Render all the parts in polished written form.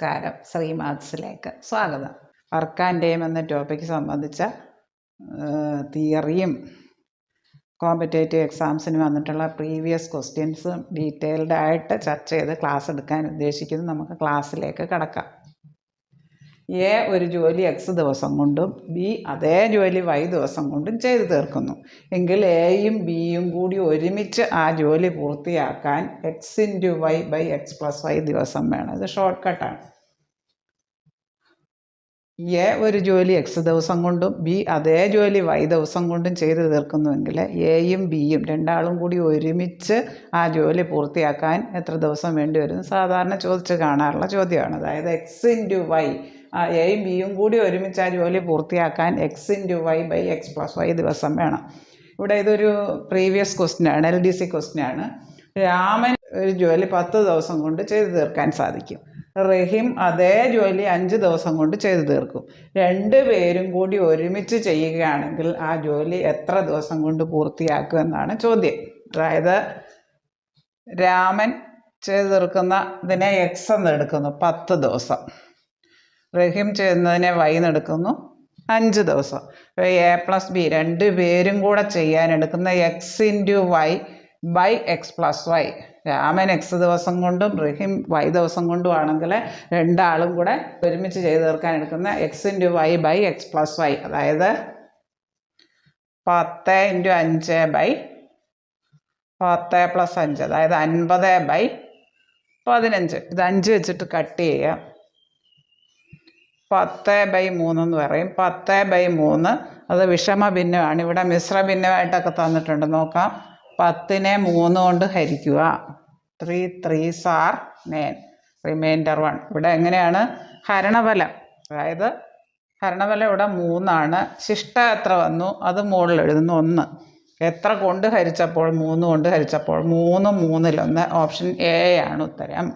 നമസ്കാരം. ശ്രീമാത്സിലേക്ക് സ്വാഗതം. Work and time എന്ന ടോപ്പിക്ക് സംബന്ധിച്ച തിയറിയും കോമ്പറ്റേറ്റീവ് എക്സാംസിന് വന്നിട്ടുള്ള പ്രീവിയസ് ക്വസ്റ്റ്യൻസും ഡീറ്റെയിൽഡ് ആയിട്ട് ചർച്ച ചെയ്ത് ക്ലാസ് എടുക്കാൻ ഉദ്ദേശിക്കുന്നു. നമുക്ക് ക്ലാസ്സിലേക്ക് കടക്കാം. എ ഒരു ജോലി എക്സ് ദിവസം കൊണ്ടും ബി അതേ ജോലി വൈ ദിവസം കൊണ്ടും ചെയ്തു തീർക്കുന്നു എങ്കിൽ എയും ബിയും കൂടി ഒരുമിച്ച് ആ ജോലി പൂർത്തിയാക്കാൻ x into y by x plus y ദിവസം വേണം. ഇത് ഷോർട്ട് കട്ടാണ്. എ ഒരു ജോലി എക്സ് ദിവസം കൊണ്ടും ബി അതേ ജോലി വൈ ദിവസം കൊണ്ടും ചെയ്തു തീർക്കുന്നുവെങ്കിൽ എയും ബിയും രണ്ടാളും കൂടി ഒരുമിച്ച് ആ ജോലി പൂർത്തിയാക്കാൻ എത്ര ദിവസം വേണ്ടി വരും? സാധാരണ ചോദിച്ച് കാണാറുള്ള ചോദ്യമാണ്. അതായത് എക്സ് ഇൻറ്റു വൈ, എയും ബിയും കൂടി ഒരുമിച്ച് ആ ജോലി പൂർത്തിയാക്കാൻ x into y by x plus y ദിവസം വേണം. ഇവിടെ ഇതൊരു പ്രീവിയസ് ക്വസ്റ്റ്യനാണ്, LDC ക്വസ്റ്റ്യനാണ്. രാമൻ ഒരു ജോലി 10 ദിവസം കൊണ്ട് ചെയ്തു തീർക്കാൻ സാധിക്കും. റഹീം അതേ ജോലി 5 ദിവസം കൊണ്ട് ചെയ്തു തീർക്കും. രണ്ടുപേരും കൂടി ഒരുമിച്ച് ചെയ്യുകയാണെങ്കിൽ ആ ജോലി എത്ര ദിവസം കൊണ്ട് പൂർത്തിയാക്കും എന്നാണ് ചോദ്യം. അതായത് രാമൻ ചെയ്തു തീർക്കുന്നതിനെ എക്സ് എന്ന് എടുക്കുന്നു 10 ദിവസം, റഹീം ചെയ്യുന്നതിനെ വൈ എന്നെടുക്കുന്നു 5 ദിവസം. എ പ്ലസ് ബി രണ്ടുപേരും കൂടെ ചെയ്യാനെടുക്കുന്ന x into y by x plus y. Raman x ദിവസം കൊണ്ടും റഹീം വൈ ദിവസം കൊണ്ടും ആണെങ്കിൽ രണ്ടാളും കൂടെ ഒരുമിച്ച് ചെയ്ത് തീർക്കാൻ എടുക്കുന്ന x into y by x plus y. അതായത് 10 ഇൻറ്റു 5 ബൈ 10 പ്ലസ് 5, അതായത് 50 ബൈ 15. ഇത് 5 വെച്ചിട്ട് കട്ട് ചെയ്യാം. 10 ബൈ 3 എന്ന് പറയും. 10 ബൈ 3 അത് വിഷമ ഭിന്നമാണ്. ഇവിടെ മിശ്ര ഭിന്നമായിട്ടൊക്കെ തന്നിട്ടുണ്ട്, നോക്കാം. 10നെ 3 കൊണ്ട് ഹരിക്കുക. 3 3s are 9, റിമൈൻഡർ 1. ഇവിടെ എങ്ങനെയാണ് ഹരണഫലം? അതായത് ഹരണഫലം ഇവിടെ 3 ശിഷ്ട എത്ര വന്നു അത് മുകളിൽ എഴുതുന്നു 1. എത്ര കൊണ്ട് ഹരിച്ചപ്പോൾ? 3 കൊണ്ട് ഹരിച്ചപ്പോൾ 3 3 ഓപ്ഷൻ എ ആണ് ഉത്തരം.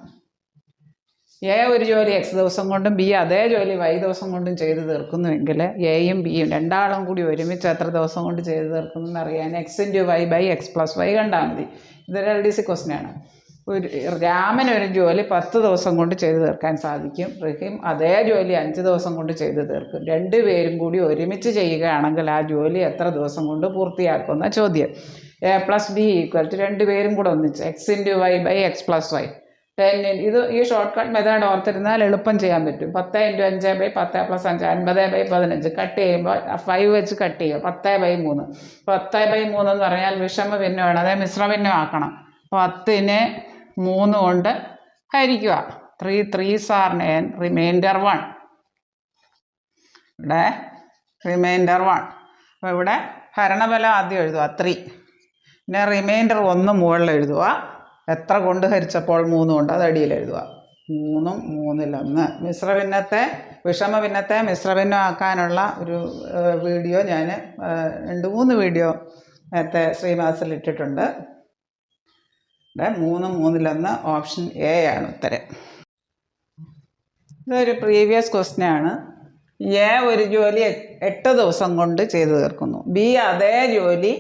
എ ഒരു ജോലി എക്സ് ദിവസം കൊണ്ടും ബി അതേ ജോലി വൈ ദിവസം കൊണ്ടും ചെയ്തു തീർക്കുന്നുവെങ്കിൽ എയും ബിയും രണ്ടാളും കൂടി ഒരുമിച്ച് എത്ര ദിവസം കൊണ്ട് ചെയ്തു തീർക്കുന്നു എന്നറിയാൻ x into y by x plus y കണ്ടാൽ മതി. ഇതൊരു LDC ക്വസ്റ്റ്യനാണ്. രാമൻ ഒരു ജോലി 10 ദിവസം കൊണ്ട് ചെയ്തു തീർക്കാൻ സാധിക്കും. റഹീം അതേ ജോലി 5 ദിവസം കൊണ്ട് ചെയ്തു തീർക്കും. രണ്ടുപേരും കൂടി ഒരുമിച്ച് ചെയ്യുകയാണെങ്കിൽ ആ ജോലി എത്ര ദിവസം കൊണ്ട് പൂർത്തിയാക്കുന്ന ചോദ്യം. A plus b equal to രണ്ടുപേരും കൂടെ ഒന്നിച്ച് x into y by x plus y. 10. ഇത് ഈ ഷോർട്ട് കട്ട് മെത്തേഡ് ഓർത്തിരുന്നാൽ എളുപ്പം ചെയ്യാൻ പറ്റും. 10 into 5 by 10 plus 5 50 by 15. Cut ചെയ്യുമ്പോൾ 5 വെച്ച് കട്ട് ചെയ്യുക. 10 ബൈ 3. 10 ബൈ 3 എന്ന് പറഞ്ഞാൽ വിഷമ ഭിന്നമാണ്, അതായത് മിശ്ര ഭിന്നമാക്കണം. 10നെ 3 കൊണ്ട് ഹരിക്കുക. 3 3s are 9, റിമൈൻഡർ 1. ഇവിടെ റിമൈൻഡർ 1. അപ്പോൾ ഇവിടെ ഹരണഫലം ആദ്യം എഴുതുക 3, പിന്നെ റിമൈൻഡർ 1 മുകളിൽ എഴുതുക. എത്ര കൊണ്ട് ഹരിച്ചപ്പോൾ? 3 കൊണ്ട്, അത് അടിയിൽ എഴുതുക. 3 3 മിശ്രഭിന്നത്തെ വിഷമ ഭിന്നത്തെ മിശ്രഭിന്നമാക്കാനുള്ള ഒരു വീഡിയോ ഞാൻ 2-3 വീഡിയോ നേരത്തെ ശ്രീമാസിൽ ഇട്ടിട്ടുണ്ട്. ഇവിടെ 3 3 ഓപ്ഷൻ എ ആണ് ഉത്തരം. ഇതൊരു പ്രീവിയസ് ക്വസ്റ്റ്യനാണ്. എ ഒരു ജോലി 8 ദിവസം കൊണ്ട് ചെയ്തു തീർക്കുന്നു. ബി അതേ ജോലി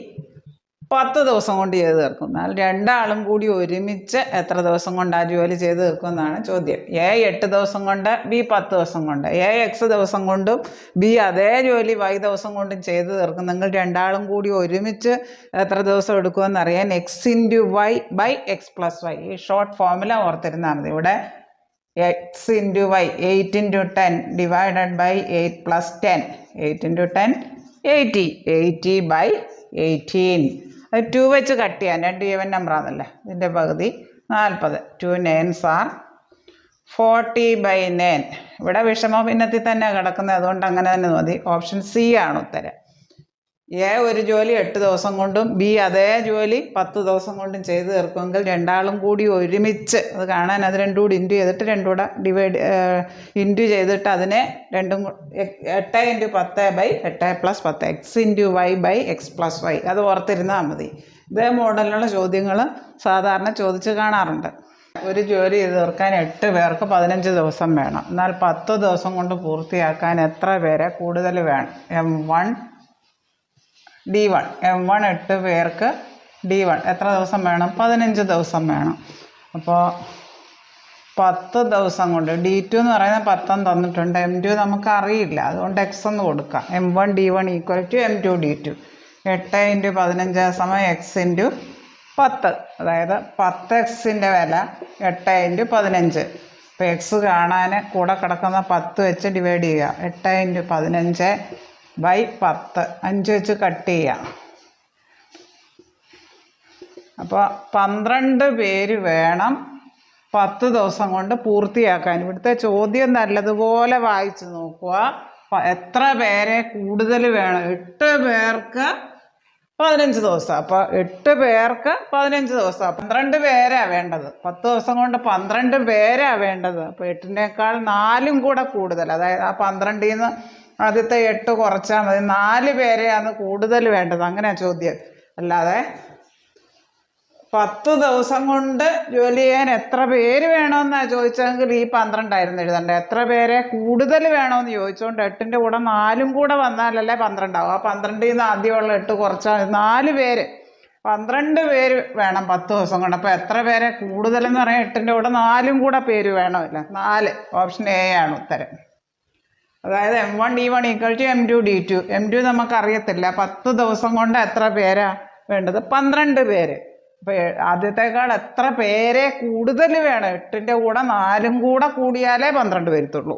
10 ദിവസം കൊണ്ട് ചെയ്ത് തീർക്കും. എന്നാൽ രണ്ടാളും കൂടി ഒരുമിച്ച് എത്ര ദിവസം കൊണ്ട് ആ ജോലി ചെയ്ത് തീർക്കുമെന്നാണ് ചോദ്യം. എ 8 ദിവസം കൊണ്ട്, ബി 10 ദിവസം കൊണ്ട്. എ എക്സ് ദിവസം കൊണ്ടും ബി അതേ ജോലി വൈ ദിവസം കൊണ്ടും ചെയ്ത് തീർക്കുന്നെങ്കിൽ രണ്ടാളും കൂടി ഒരുമിച്ച് എത്ര ദിവസം എടുക്കുമെന്നറിയാൻ x into y by x plus y. ഈ ഷോർട്ട് ഫോർമുല ഓർത്തിരുന്നാൽ മതി. ഇവിടെ x into y 8 into 10 divided by 8 plus 10. 8 into 10 80. 80 by 18. അത് 2 വെച്ച് കട്ട് ചെയ്യാൻ, 2 ഈവൻ നമ്പറാണല്ലേ. ഇതിൻ്റെ പകുതി 40. 2 9s are 40 ബൈ 9. ഇവിടെ വിഷമ ഭിന്നത്തിൽ തന്നെ കിടക്കുന്നത്, അതുകൊണ്ട് അങ്ങനെ തന്നെ മതി. ഓപ്ഷൻ സി ആണ് ഉത്തരം. എ ഒരു ജോലി 8 ദിവസം കൊണ്ടും ബി അതേ ജോലി 10 ദിവസം കൊണ്ടും ചെയ്ത് തീർക്കുമെങ്കിൽ രണ്ടാളും കൂടി ഒരുമിച്ച്, അത് കാണാൻ അത് രണ്ടും കൂടി ഇൻറ്റു ചെയ്തിട്ട് രണ്ടും കൂടെ ഇൻറ്റു ചെയ്തിട്ട് അതിനെ 8 into 10 by 8 plus 10 x into y by x plus y. അത് ഓർത്തിരുന്നാൽ മതി. ഇതേ മോഡലിലുള്ള ചോദ്യങ്ങൾ സാധാരണ ചോദിച്ച് കാണാറുണ്ട്. ഒരു ജോലി ചെയ്ത് തീർക്കാൻ 8 പേർക്ക് 15 ദിവസം വേണം. എന്നാൽ 10 ദിവസം കൊണ്ട് പൂർത്തിയാക്കാൻ എത്ര പേരെ കൂടുതൽ വേണം? M1 D1. M1 8 പേർക്ക് D1 എത്ര ദിവസം വേണം? 15 ദിവസം വേണം. അപ്പോൾ 10 ദിവസം കൊണ്ട്. D2 എന്ന് പറയുന്നത് 10 തന്നിട്ടുണ്ട്. M2 നമുക്ക് അറിയില്ല, അതുകൊണ്ട് എക്സ് എന്ന് കൊടുക്കാം. M1 D1 equal to M2 D2. 8 × 15 സമയം എക്സ് ഇൻറ്റു 10. അതായത് 10x വില 8 × 15. ഇപ്പോൾ എക്സ് കാണാൻ കൂടെ കിടക്കുന്ന 10 വെച്ച് ഡിവൈഡ് ചെയ്യുക. 8 × 15 ബൈ 10, 5 വെച്ച് കട്ട് ചെയ്യുക. അപ്പോൾ 12 പേര് വേണം 10 ദിവസം കൊണ്ട് പൂർത്തിയാക്കാൻ. ഇവിടുത്തെ ചോദ്യം നല്ലതുപോലെ വായിച്ച് നോക്കുക. എത്ര പേരെ കൂടുതൽ വേണം? 8 പേർക്ക് 15 ദിവസം. അപ്പോൾ 8 പേർക്ക് 15 ദിവസം, 12 പേരാണ് വേണ്ടത്. 10 ദിവസം കൊണ്ട് 12 പേരാണ് വേണ്ടത്. അപ്പോൾ 8-നേക്കാൾ 4 കൂടെ കൂടുതൽ, അതായത് ആ 12-ൽ നിന്ന് ആദ്യത്തെ 8 കുറച്ചാൽ മതി. 4 പേരെയാണ് കൂടുതൽ വേണ്ടത്. അങ്ങനെയാണ് ചോദ്യം. അല്ലാതെ 10 ദിവസം കൊണ്ട് ജോലി ചെയ്യാൻ എത്ര പേര് വേണമെന്നാണ് ചോദിച്ചതെങ്കിൽ ഈ 12 ആയിരുന്നു എഴുതണ്ടേ. എത്ര പേരെ കൂടുതൽ വേണമെന്ന് ചോദിച്ചുകൊണ്ട് 8-ൻ്റെ കൂടെ 4 കൂടെ വന്നാലല്ലേ 12 ആവും. ആ 12-ൽ നിന്ന് ആദ്യമുള്ള 8 കുറച്ചാൽ 4 പേര്, 12 പേര് വേണം 10 ദിവസം കൊണ്ട്. അപ്പോൾ എത്ര പേരെ കൂടുതലെന്ന് പറയാൻ 8-ൻ്റെ കൂടെ 4 കൂടെ പേര് വേണമില്ല. 4. ഓപ്ഷൻ എ ആണ് ഉത്തരം. അതായത് M1 D1 equal to M2 D2. M2 നമുക്കറിയത്തില്ല. 10 ദിവസം കൊണ്ട് എത്ര പേരാ വേണ്ടത്? 12 പേര്. അപ്പോൾ ആദ്യത്തേക്കാൾ എത്ര പേരെ കൂടുതൽ വേണം? 8-ൻ്റെ കൂടെ 4 കൂടെ കൂടിയാലേ 12 വരത്തുള്ളൂ.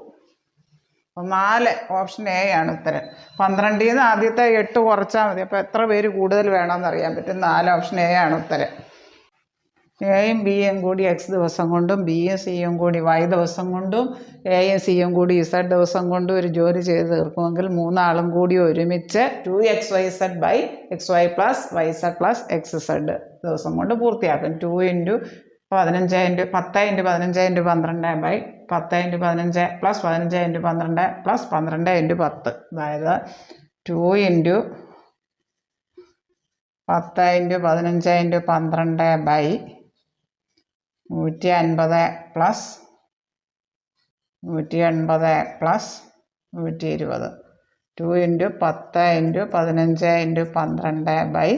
അപ്പോൾ 4. ഓപ്ഷൻ എ ആണ് ഉത്തരം. 12-ൽ നിന്ന് ആദ്യത്തെ 8 കുറച്ചാൽ മതി. അപ്പോൾ എത്ര പേര് കൂടുതൽ വേണമെന്ന് അറിയാൻ പറ്റും. 4. ഓപ്ഷൻ എ ആണ് ഉത്തരം. എയും ബിയും കൂടി എക്സ് ദിവസം കൊണ്ടും ബിയും സിയും കൂടി വൈ ദിവസം കൊണ്ടും എയും സിയും കൂടി ഇസഡ് ദിവസം കൊണ്ടും ഒരു ജോലി ചെയ്ത് തീർക്കുമെങ്കിൽ 3 ആളും കൂടി ഒരുമിച്ച് 2xyz by xy plus yz plus xz ദിവസം കൊണ്ട് പൂർത്തിയാക്കും. 2 × 15 × 10 × 15 × 12 ബൈ 10 × 15 പ്ലസ് 15 × 12 പ്ലസ് 12 × 10. അതായത് 2 × 10 × 15 × 12 ബൈ 150 പ്ലസ് 180 പ്ലസ് 120. 2 × 10 × 15 × 12 ബൈ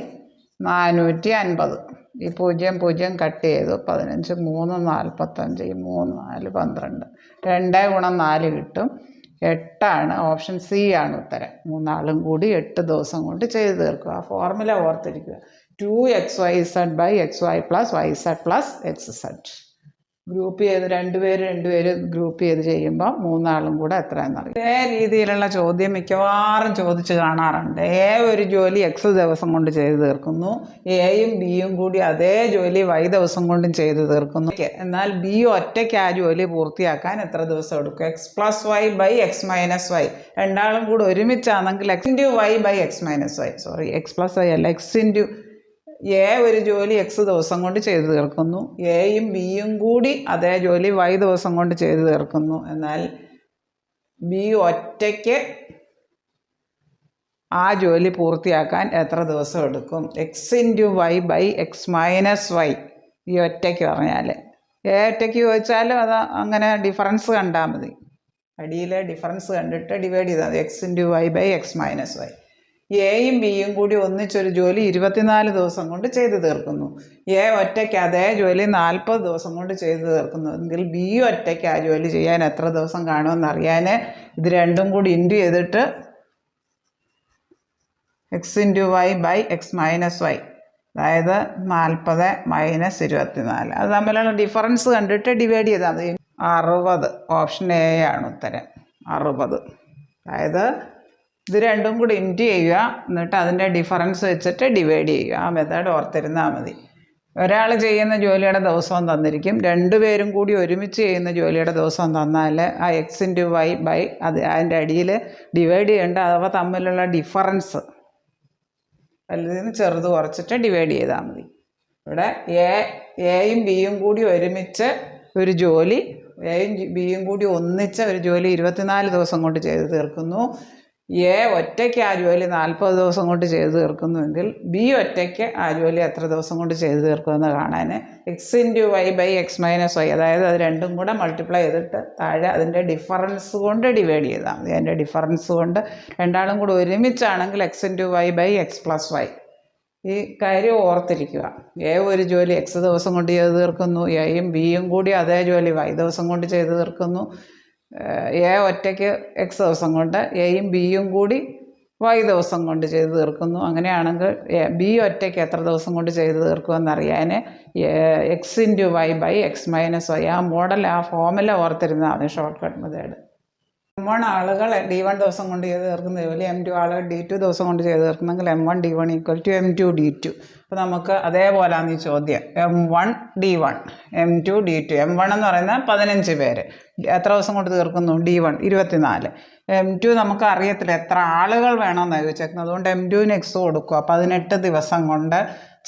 450. ഈ 0 കട്ട് ചെയ്തു. 15 3 45, 3 4 12. 2 × 4 കിട്ടും. 8 ആണ്. ഓപ്ഷൻ സി ആണ് ഉത്തരം. 3 ആളും കൂടി 8 ദിവസം കൊണ്ട് ചെയ്ത് തീർക്കുക. ആ ഫോർമുല ഓർത്തിരിക്കുക. 2xyz by xy plus yz plus xz. Group ചെയ്ത് 2 പേര് ഗ്രൂപ്പ് ചെയ്ത് ചെയ്യുമ്പോൾ 3 ആളും കൂടെ എത്രയെന്നറിയും. ഇതേ രീതിയിലുള്ള ചോദ്യം മിക്കവാറും ചോദിച്ച് കാണാറുണ്ട്. എ ഒരു ജോലി എക്സ് ദിവസം കൊണ്ട് ചെയ്ത് തീർക്കുന്നു. എയും ബിയും കൂടി അതേ ജോലി വൈ ദിവസം കൊണ്ടും ചെയ്ത് തീർക്കുന്നു. എന്നാൽ ബി ഒറ്റയ്ക്ക് ആ ജോലി പൂർത്തിയാക്കാൻ എത്ര ദിവസം എടുക്കും? X plus y by x minus y. രണ്ടാളും കൂടി ഒരുമിച്ചാണെങ്കിൽ x into y by x minus y. Sorry, x plus y അല്ല, എക്സ് ഇൻറ്റു എ ഒരു ജോലി എക്സ് ദിവസം കൊണ്ട് ചെയ്ത് തീർക്കുന്നു. എയും ബിയും കൂടി അതേ ജോലി വൈ ദിവസം കൊണ്ട് ചെയ്ത് തീർക്കുന്നു. എന്നാൽ ബി ഒറ്റയ്ക്ക് ആ ജോലി പൂർത്തിയാക്കാൻ എത്ര ദിവസം എടുക്കും? X into y by x minus y. ഈ ഒറ്റയ്ക്ക് പറഞ്ഞാൽ എ ഒറ്റയ്ക്ക് ചോദിച്ചാലും അത് അങ്ങനെ ഡിഫറൻസ് കണ്ടാൽ മതി. അടിയിലെ ഡിഫറൻസ് കണ്ടിട്ട് ഡിവൈഡ് ചെയ്താൽ മതി. X into y by x minus y. എയും ബിയും കൂടി ഒന്നിച്ചൊരു ജോലി 24 ദിവസം കൊണ്ട് ചെയ്ത് തീർക്കുന്നു. എ ഒറ്റയ്ക്ക് അതേ ജോലി 40 ദിവസം കൊണ്ട് ചെയ്ത് തീർക്കുന്നു. എങ്കിൽ ബി ഒറ്റയ്ക്ക് ആ ജോലി ചെയ്യാൻ എത്ര ദിവസം കാണുമെന്ന് അറിയാൻ ഇത് രണ്ടും കൂടി ഇൻറ്റു ചെയ്തിട്ട് x into y by x minus y, അതായത് 40 മൈനസ് 24. അത് തമ്മിലുള്ള ഡിഫറൻസ് കണ്ടിട്ട് ഡിവൈഡ് ചെയ്താൽ മതി. 60. ഓപ്ഷൻ എ ആണ് ഉത്തരം. 60. അതായത് ഇത് രണ്ടും കൂടി ഇൻറ്റു ചെയ്യുക, എന്നിട്ട് അതിൻ്റെ ഡിഫറൻസ് വെച്ചിട്ട് ഡിവൈഡ് ചെയ്യുക. ആ മെത്തേഡ് ഓർത്തിരുന്നാൽ മതി. ഒരാൾ ചെയ്യുന്ന ജോലിയുടെ ദിവസവും തന്നിരിക്കും. 2 പേരും കൂടി ഒരുമിച്ച് ചെയ്യുന്ന ജോലിയുടെ ദിവസവും തന്നാൽ ആ എക്സ് ഇൻറ്റു വൈ ബൈ അതിൻ്റെ അടിയിൽ ഡിവൈഡ് ചെയ്യേണ്ട അവ തമ്മിലുള്ള ഡിഫറൻസ് വലുതിൽ നിന്ന് ചെറുത് കുറച്ചിട്ട് ഡിവൈഡ് ചെയ്താൽ മതി. ഇവിടെ എയും ബിയും കൂടി ഒരുമിച്ച് ഒരു ജോലി, എയും ബിയും കൂടി ഒന്നിച്ച് ഒരു ജോലി 24 ദിവസം കൊണ്ട് ചെയ്ത് തീർക്കുന്നു. എ ഒറ്റയ്ക്ക് ആ ജോലി 40 ദിവസം കൊണ്ട് ചെയ്ത് തീർക്കുന്നുവെങ്കിൽ ബി ഒറ്റയ്ക്ക് ആ ജോലി എത്ര ദിവസം കൊണ്ട് ചെയ്ത് തീർക്കുമെന്ന് കാണാൻ x into y by x minus y, അതായത് അത് രണ്ടും കൂടെ മൾട്ടിപ്ലൈ ചെയ്തിട്ട് താഴെ അതിൻ്റെ ഡിഫറൻസ് കൊണ്ട് ഡിവൈഡ് ചെയ്താൽ മതി. അതിൻ്റെ ഡിഫറൻസ് കൊണ്ട് രണ്ടാളും കൂടെ ഒരുമിച്ചാണെങ്കിൽ x into y by x plus y. ഈ കാര്യം ഓർത്തിരിക്കുക. എ ഒരു ജോലി എക്സ് ദിവസം കൊണ്ട് ചെയ്ത് തീർക്കുന്നു, എയും ബിയും കൂടി അതേ ജോലി വൈ ദിവസം കൊണ്ട് ചെയ്ത് തീർക്കുന്നു. എ ഒറ്റയ്ക്ക് എക്സ് ദിവസം കൊണ്ട്, എയും ബിയും കൂടി വൈ ദിവസം കൊണ്ട് ചെയ്ത് തീർക്കുന്നു. അങ്ങനെയാണെങ്കിൽ ബി ഒറ്റയ്ക്ക് എത്ര ദിവസം കൊണ്ട് ചെയ്ത് തീർക്കുമെന്നറിയാൻ x into y by x minus y, ആ മോഡൽ, ആ ഫോമുല ഓർത്തിരുന്നതാണ് ഷോർട്ട് കട്ട് മെത്തേഡ്. M1 ആളുകൾ D1 ദിവസം കൊണ്ട് ചെയ്ത് തീർക്കുന്ന ജോലി M2 ആളുകൾ D2 ദിവസം കൊണ്ട് ചെയ്ത് തീർക്കുന്നെങ്കിൽ M1 D1 equal to M2 D2. അപ്പോൾ നമുക്ക് അതേപോലെയാണ് ഈ ചോദ്യം. M1 D1, M2 D2. M1 എന്ന് പറയുന്നത് 15 പേര് എത്ര ദിവസം കൊണ്ട് തീർക്കുന്നു? D1 24. M2 നമുക്ക് അറിയത്തില്ല എത്ര ആളുകൾ വേണമെന്നാണ് ചോദിച്ചേക്കുന്നത്, അതുകൊണ്ട് M2ന് X കൊടുക്കുക. 18 ദിവസം കൊണ്ട്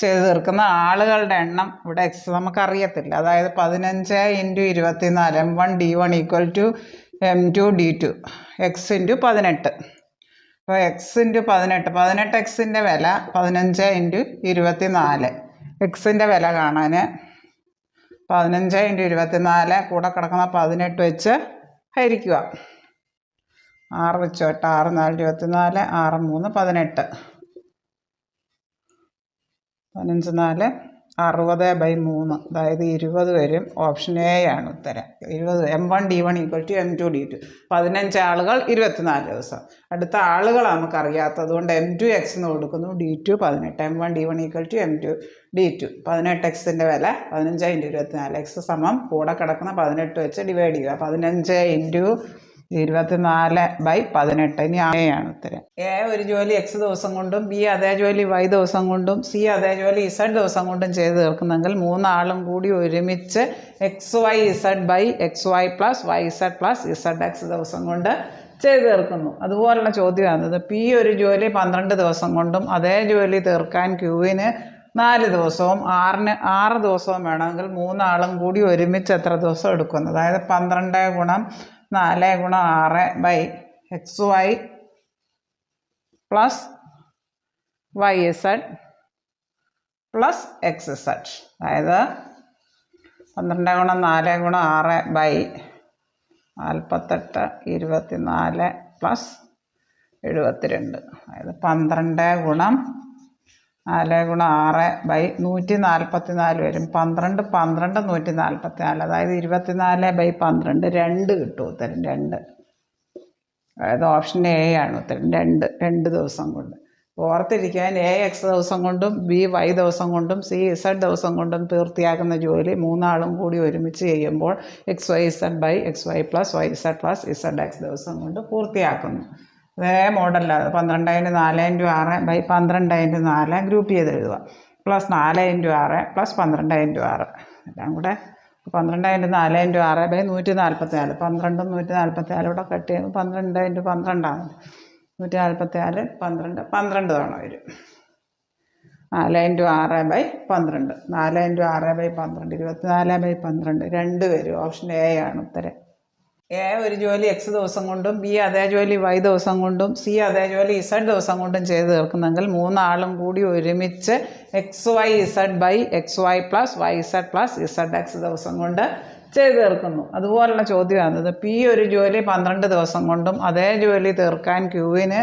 ചെയ്ത് തീർക്കുന്ന ആളുകളുടെ എണ്ണം ഇവിടെ X നമുക്കറിയത്തില്ല. അതായത് 15 into 24, M1 D1 equal to M2 D2, X into 18. അപ്പോൾ X ഇൻറ്റു 18 എക്സിൻ്റെ വില 15 ഇൻറ്റു 24. എക്സിൻ്റെ വില കാണാൻ 15 ഇൻറ്റു 24 കൂടെ കിടക്കുന്ന 18 വെച്ച് ഹരിക്കുക. 6 വെച്ച് 8, 6 4 24, 6 3 18, 15 4 60/3, അതായത് 20 വരും. ഓപ്ഷൻ എ ആണ് ഉത്തരം. 20. M1 D1 equal to M2 D2. 15 ആളുകൾ 24 ദിവസം. അടുത്ത ആളുകളാണ് നമുക്കറിയാത്തത്, അതുകൊണ്ട് M2 X എന്ന് കൊടുക്കുന്നു. D2 18. M1 D1 equal to M2 D2. 18 എക്സിൻ്റെ വില 15 ഇൻറ്റു 24. X സമം കൂടെ കിടക്കുന്ന 18 വെച്ച് ഡിവൈഡ് ചെയ്യുക. 15 ഇൻറ്റു 24/18. ഇനി A ആണ് ഉത്തരം. എ ഒരു ജോലി എക്സ് ദിവസം കൊണ്ടും ബി അതേ ജോലി വൈ ദിവസം കൊണ്ടും സി അതേ ജോലി ഇസഡ് ദിവസം കൊണ്ടും ചെയ്ത് തീർക്കുന്നെങ്കിൽ മൂന്നാളും കൂടി ഒരുമിച്ച് XYZ by XY plus YZ plus ZX ദിവസം കൊണ്ട് ചെയ്ത് തീർക്കുന്നു. അതുപോലുള്ള ചോദ്യമാണത്. പി ഒരു ജോലി 12 ദിവസം കൊണ്ടും അതേ ജോലി തീർക്കാൻ ക്യൂവിന് 4 ദിവസവും ആറിന് 6 ദിവസവും വേണമെങ്കിൽ മൂന്നാളും കൂടി ഒരുമിച്ച് എത്ര ദിവസം എടുക്കുന്നു? അതായത് 12 ഗുണം 4 ഗുണം 6 by XY plus YZ plus XZ. അതായത് 12 ഗുണം 4 ഗുണം 6 ബൈ 48 24 പ്ലസ് 72. അതായത് 12 ഗുണം 4 ഗുണം 6 ബൈ 144 വരും. 12 12 144, അതായത് 24/12, 2 കിട്ടും ഉത്തരം. 2. അതായത് ഓപ്ഷൻ എ ആണ് ഉത്തരം. 2 ദിവസം കൊണ്ട്. ഓർത്തിരിക്കാൻ എ എക്സ് ദിവസം കൊണ്ടും ബി വൈ ദിവസം കൊണ്ടും സി ഇസഡ് ദിവസം കൊണ്ടും പൂർത്തിയാക്കുന്ന ജോലി മൂന്നാളും കൂടി ഒരുമിച്ച് ചെയ്യുമ്പോൾ XYZ by XY plus YZ plus ZX ദിവസം കൊണ്ട് പൂർത്തിയാക്കുന്നു. അതേ മോഡലാണ്. 12 into 4 into 6 by 12 into 4 group ചെയ്ത് എഴുതുക. പ്ലസ് 4 ഇൻറ്റു 6 പ്ലസ് 12 ഇൻറ്റു 6 എല്ലാം കൂടെ 12 ഇൻറ്റു 4 ഇൻറ്റു 6 ബൈ 144. 12 144 കൂടെ കട്ട് ചെയ്യുമ്പോൾ 12 ഇൻറ്റു 12 144, 12 12 തവണ വരും. 4 ഇൻറ്റു 6 ബൈ 12, 4 ഇൻറ്റു 6 ബൈ 12, 24/12, 2 വരും. ഓപ്ഷൻ എ ആണ് ഉത്തരം. എ ഒരു ജോലി എക്സ് ദിവസം കൊണ്ടും ബി അതേ ജോലി വൈ ദിവസം കൊണ്ടും സി അതേ ജോലി ഇസഡ് ദിവസം കൊണ്ടും ചെയ്ത് തീർക്കുന്നെങ്കിൽ മൂന്നാളും കൂടി ഒരുമിച്ച് XYZ by XY plus YZ plus ZX ദിവസം കൊണ്ട് ചെയ്ത് തീർക്കുന്നു. അതുപോലുള്ള ചോദ്യമാണത്. പി ഒരു ജോലി 12 ദിവസം കൊണ്ടും അതേ ജോലി തീർക്കാൻ ക്യൂവിന്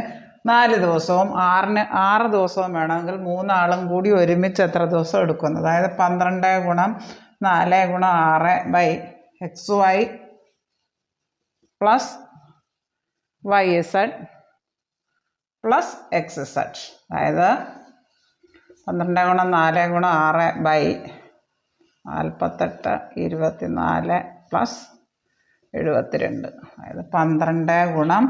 4 ദിവസവും ആറിന് 6 ദിവസവും വേണമെങ്കിൽ മൂന്നാളും കൂടി ഒരുമിച്ച് എത്ര ദിവസം എടുക്കുന്നു? അതായത് 12 ഗുണം 4 ഗുണം 6 by XY plus YZ plus XZ. അതായത് 12 ഗുണം 4 ഗുണം 6 ബൈ 48 24 പ്ലസ് 72. അതായത് 12 ഗുണം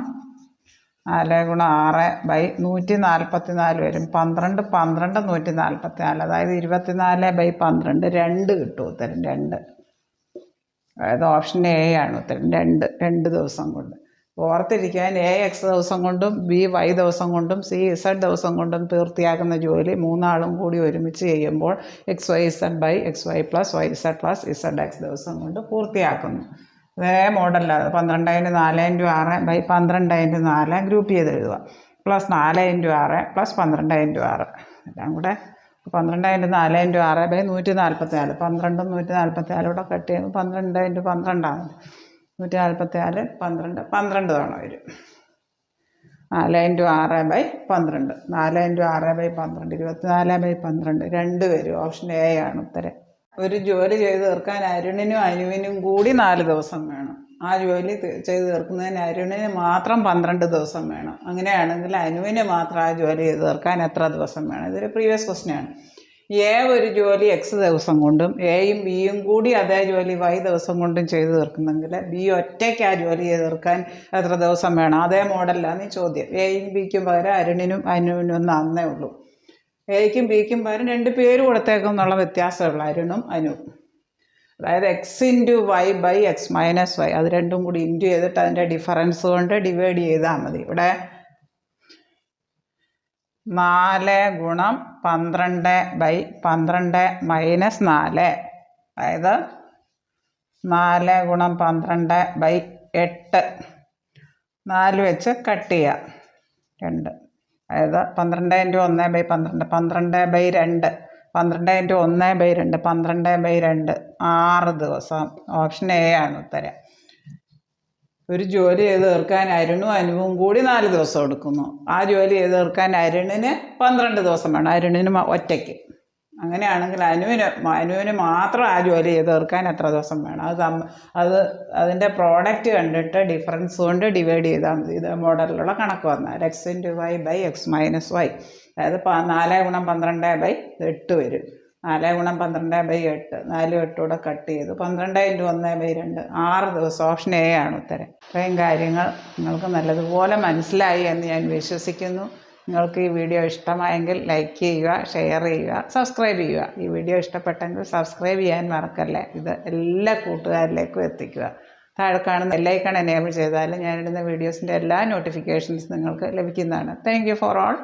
4 ഗുണം 6 ബൈ 144 വരും. 12 12 144, അതായത് 24/12, 2 കിട്ടും ഉത്തരം. 2. അതായത് ഓപ്ഷൻ എ ആണ് ഉത്തരം. 2 ദിവസം കൊണ്ട്. ഓർത്തിരിക്കാൻ എ എക്സ് ദിവസം കൊണ്ടും ബി വൈ ദിവസം കൊണ്ടും സി ഇസഡ് ദിവസം കൊണ്ടും പൂർത്തിയാക്കുന്ന ജോലി മൂന്നാളും കൂടി ഒരുമിച്ച് ചെയ്യുമ്പോൾ XYZ by XY plus YZ plus ZX ദിവസം കൊണ്ട് പൂർത്തിയാക്കുന്നു. അതേ മോഡലാണ്. 12 into 4 into 6 by 12 into 4 group ചെയ്ത് എഴുതുക. പ്ലസ് 4 ഇൻറ്റു 6 പ്ലസ് 12 ഇൻറ്റു 6 എല്ലാം കൂടെ 12 ഇൻറ്റു 4 ഇൻറ്റു 6 ബൈ 144. 12 144 കൂടെ കട്ട് ചെയ്യുമ്പോൾ 12 ഇൻറ്റു 12 ആണ്. 144, 12 12 തവണ വരും. 4×6/12 4×6/12 24/12 2 വരും. ഓപ്ഷൻ എ ആണ് ഉത്തരം. ഒരു ജോലി ചെയ്ത് തീർക്കാൻ അരുണിനും അനുവിനും കൂടി 4 ദിവസം വേണം. ആ ജോലി ചെയ്ത് തീർക്കുന്നതിന് അരുണിന് മാത്രം 12 ദിവസം വേണം. അങ്ങനെയാണെങ്കിൽ അനുവിന് മാത്രം ആ ജോലി ചെയ്ത് തീർക്കാൻ എത്ര ദിവസം വേണം? ഇതൊരു പ്രീവിയസ് ക്വസ്റ്റ്യനാണ്. എ ഒരു ജോലി എക്സ് ദിവസം കൊണ്ടും എയും ബിയും കൂടി അതേ ജോലി വൈ ദിവസം കൊണ്ടും ചെയ്ത് തീർക്കുന്നെങ്കിൽ ബി ഒറ്റയ്ക്ക് ആ ജോലി ചെയ്ത് തീർക്കാൻ എത്ര ദിവസം വേണം? അതേ മോഡലാണ് ഈ ചോദ്യം. എയും ബിക്കും പകരം അരുണിനും അനുവിനും ഒന്ന് അന്നേ ഉള്ളൂ. എയ്ക്കും ബിക്കും പകരം 2 പേര് കൊടുത്തേക്കും എന്നുള്ള വ്യത്യാസമുള്ള അരുണും അനുവും. അതായത് x/y/x-y അത് രണ്ടും കൂടി ഇൻറ്റു ചെയ്തിട്ട് അതിൻ്റെ ഡിഫറൻസ് കൊണ്ട് ഡിവൈഡ് ചെയ്താൽ മതി. ഇവിടെ 4×12/12 - 4 അതായത് 4×12/8 4 വെച്ച് കട്ട് ചെയ്യുക 2 അതായത് 12×1/12 12/2 12×1/2 12/2 6 ദിവസം. ഓപ്ഷൻ എ ആണ് ഉത്തരം. ഒരു ജോലി ചെയ്ത് തീർക്കാൻ അരുണും അനുവും കൂടി 4 ദിവസം എടുക്കുന്നു. ആ ജോലി ചെയ്ത് തീർക്കാൻ അരുണിന് 12 ദിവസം വേണം, അരുണിന് ഒറ്റയ്ക്ക്. അങ്ങനെയാണെങ്കിൽ അനുവിന് മാത്രം ആ ജോലി ചെയ്ത് തീർക്കാൻ എത്ര ദിവസം വേണം? അത് അതിൻ്റെ പ്രോഡക്റ്റ് കണ്ടിട്ട് ഡിഫറൻസ് കൊണ്ട് ഡിവൈഡ് ചെയ്താൽ മതി. ഇത് മോഡലിലുള്ള കണക്ക് വന്നാൽ x/y/x-y അതായത് 4×12/8 വരും. 4×12/8 4 8 കൂടെ കട്ട് ചെയ്തു 12×1/2 6 ദിവസം. ഓപ്ഷൻ എ ആണ് ഉത്തരം. ഇത്രയും കാര്യങ്ങൾ നിങ്ങൾക്ക് നല്ലതുപോലെ മനസ്സിലായി എന്ന് ഞാൻ വിശ്വസിക്കുന്നു. നിങ്ങൾക്ക് ഈ വീഡിയോ ഇഷ്ടമായെങ്കിൽ ലൈക്ക് ചെയ്യുക, ഷെയർ ചെയ്യുക, സബ്സ്ക്രൈബ് ചെയ്യുക. ഈ വീഡിയോ ഇഷ്ടപ്പെട്ടെങ്കിൽ സബ്സ്ക്രൈബ് ചെയ്യാൻ മറക്കല്ലേ. ഇത് എല്ലാ കൂട്ടുകാരിലേക്കും എത്തിക്കുക. താഴെ കാണുന്ന ബെൽ ഐക്കൺ എനേബിൾ ചെയ്താൽ ഞാനിടുന്ന വീഡിയോസിൻ്റെ എല്ലാ നോട്ടിഫിക്കേഷൻസ് നിങ്ങൾക്ക് ലഭിക്കുന്നതാണ്. Thank you for all.